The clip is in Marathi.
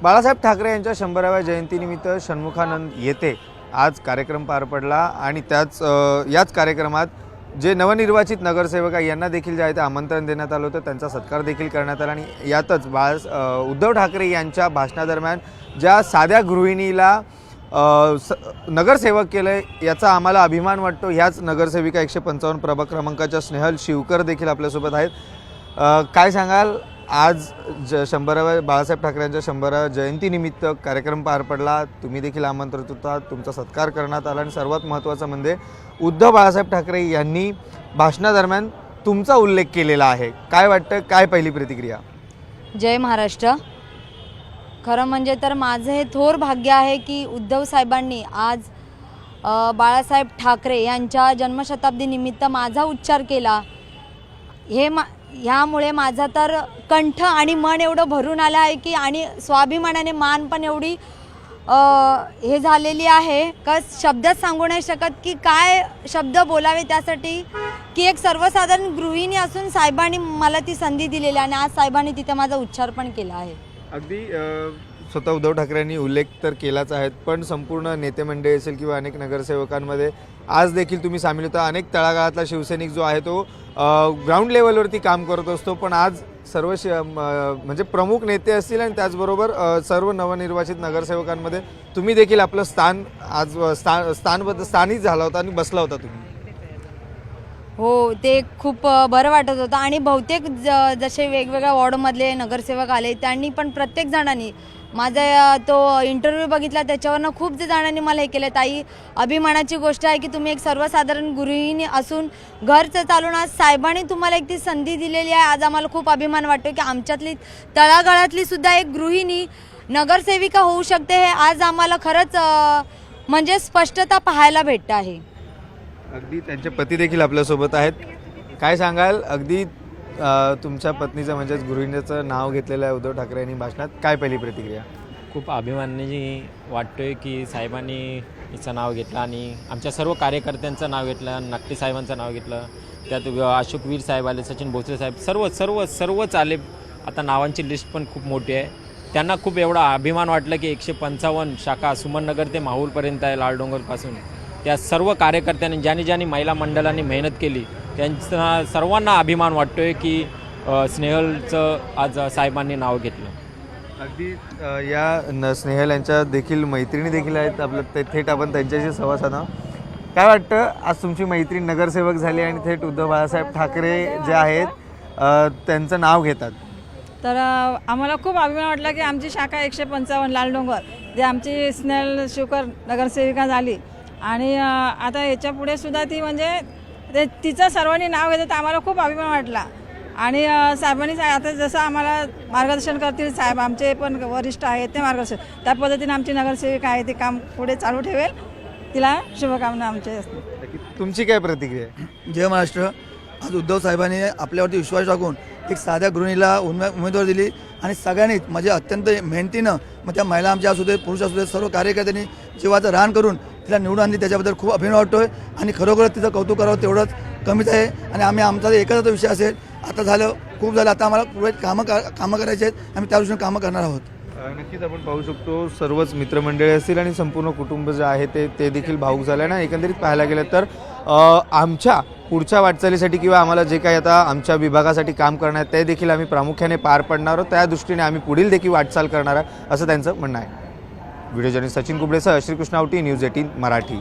बाळासाहेब ठाकरे यांच्या 100व्या जयंतीनिमित्त षण्मुखानंद येथे आज कार्यक्रम पार पडला आणि याच कार्यक्रमात जे नवनिर्वाचित नगरसेवक यांना देखील जे आहे ते आमंत्रण देण्यात आलं होतं, त्यांचा सत्कार देखील करण्यात आला। आणि यातच उद्धव ठाकरे यांच्या भाषणादरम्यान ज्या साध्या गृहिणीला नगरसेवक केलं याचा आम्हाला अभिमान वाटतो। ह्याच नगरसेविका 155 प्रभाग क्रमांकाच्या स्नेहल शिवकर देखील आपल्यासोबत आहेत। काय सांगाल, आज 100व्या बाळासाहेब ठाकरेंच्या 100व्या जयंतीनिमित्त कार्यक्रम पार पडला, तुम्ही देखील आमंत्रित होता, तुमचा सत्कार करण्यात आला आणि सर्वात महत्त्वाचं म्हणजे उद्धव बाळासाहेब ठाकरे यांनी भाषणादरम्यान तुमचा उल्लेख केलेला आहे। काय वाटतं, काय पहिली प्रतिक्रिया? जय महाराष्ट्र। खरं म्हणजे तर माझं हे थोर भाग्य आहे की उद्धव साहेबांनी आज बाळासाहेब ठाकरे यांच्या जन्मशताब्दीनिमित्त माझा उच्चार केला। ह्यामुळे माझा तर कंठ आणि मन एवढं भरून आलं आहे की आणि स्वाभिमानाने मान पण एवढी हे झालेली आहे का शब्दात सांगू नाही शकत की काय शब्द बोलावे त्यासाठी की एक सर्वसाधारण गृहिणी असून साहेबांनी मला ती संधी दिलेली आणि आज साहेबांनी तिथे माझा उच्चार पण केला आहे। अगदी स्वतः उद्धव ठाकरेंनी उल्लेख तर केलाच आहे, पण संपूर्ण नेते मंडळी असेल किंवा अनेक नगरसेवकांमध्ये आज देखील तुम्ही सामील होता। अनेक तळागाळातला शिवसैनिक जो आहे तो ग्राउंड लेवलवरती काम करत असतो, पण आज सर्व म्हणजे प्रमुख नेते असतील आणि त्याचबरोबर सर्व नवनिर्वाचित नगरसेवकांमध्ये तुम्ही देखील आपलं स्थान आज स्थानिक झाला होता आणि बसला होता तुम्ही। हो, ते खूप बरं वाटत होतं आणि बहुतेक जसे वेगवेगळ्या वॉर्डमधले नगरसेवक आले त्यांनी पण प्रत्येक जणांनी माझा तो इंटरव्ह्यू बघितला, त्याच्यावरनं खूप जणांनी मला हे केलं। ताई, अभिमानाची गोष्ट आहे की तुम्ही एक सर्वसाधारण गृहिणी असून घरचं चालून आज साहेबांनी तुम्हाला एक ती संधी दिलेली आहे। आज आम्हाला खूप अभिमान वाटतो की आमच्यातली तळागाळातली सुद्धा एक गृहिणी नगरसेविका होऊ शकते। हे आज आम्हाला खरंच म्हणजे स्पष्टता पाहायला भेटत आहे। अगदी त्यांचे पती देखील आपल्यासोबत आहेत। काय सांगाल, अगदी तुमच्या पत्नीचं म्हणजेच गृहिणीचं नाव घेतलेलं आहे उद्धव ठाकरे यांनी भाषणात, काय पहिली प्रतिक्रिया? खूप अभिमानाने वाटतोय की साहेबांनी हिचं नाव घेतलं आणि आमच्या सर्व कार्यकर्त्यांचं नाव घेतलं, नक्की साहेबांचं नाव घेतलं, त्यात अशोक वीर साहेब आले, सचिन भोसले साहेब, सर्वच आले। आता नावांची लिस्ट पण खूप मोठी आहे। त्यांना खूप एवढा अभिमान वाटलं की 155 शाखा सुमननगर ते माहूरपर्यंत आहे, लालडोंगरपासून। त्या सर्व कार्यकर्त्यांनी ज्यांनी महिला मंडळांनी मेहनत केली त्यांचा सर्वांना अभिमान वाटतोय की स्नेहलचं आज साहेबांनी नाव घेतलं। अगदी या स्नेहल यांच्या देखील मैत्रिणी देखील आहेत आपलं, थेट आपण त्यांच्याशी संवाद साधा। काय वाटतं, आज तुमची मैत्रीण नगरसेवक झाली आणि थेट उद्धव बाळासाहेब ठाकरे जे आहेत त्यांचं नाव घेतात? तर आम्हाला खूप अभिमान वाटला की आमची शाखा 155 लालडोंगर जे आमची स्नेहल शिवकर नगरसेविका झाली आणि आता याच्या पुढे सुद्धा ती म्हणजे तिचं सर्वांनी नाव घेतं, तर आम्हाला खूप अभिमान वाटला। आणि साहेबांनी आता जसं आम्हाला मार्गदर्शन करतील, साहेब आमचे पण वरिष्ठ आहेत ते मार्गदर्शन, त्या पद्धतीने आमची नगरसेविका आहे ते काम पुढे चालू ठेवेल, तिला शुभकामना आमचे असतील। तुमची काय प्रतिक्रिया आहे? जय महाराष्ट्र। आज उद्धव साहेबांनी आपल्यावरती विश्वास टाकून एक साध्या गृहिणीला उमेदवारी दिली आणि सगळ्यांनीच म्हणजे अत्यंत मेहनतीनं, मग त्या महिला आमच्या असू दे पुरुष असू दे, सर्व कार्यकर्त्यांनी जीवाचं रान करून तिला निवडून आणली, त्याच्याबद्दल खूप अभिमान वाटतोय आणि खरोखरच तिचं कौतुक करावं तेवढंच कमीच आहे। आणि आमचा एकच विषय असेल, आता झालं खूप झालं, आता आम्हाला पुढे कामं करायचे आहेत, आम्ही त्या दृष्टीने कामं करणार आहोत। नक्कीच आपण पाहू शकतो सर्वच मित्रमंडळी असतील आणि संपूर्ण कुटुंब जे आहे ते देखील भावूक झालं ना। एकंदरीत पाहायला गेलं तर आमच्या पुढच्या वाटचालीसाठी किंवा आम्हाला जे काही आता आमच्या विभागासाठी काम करणार ते देखील आम्ही प्रामुख्याने पार पडणार आहोत, त्या दृष्टीने आम्ही पुढील देखील वाटचाल करणार आहे असं त्यांचं म्हणणं आहे। व्हिडिओ जर्नलिस्ट सचिन कुबडेसह श्रीकृष्ण आवटी, न्यूज 18 मराठी।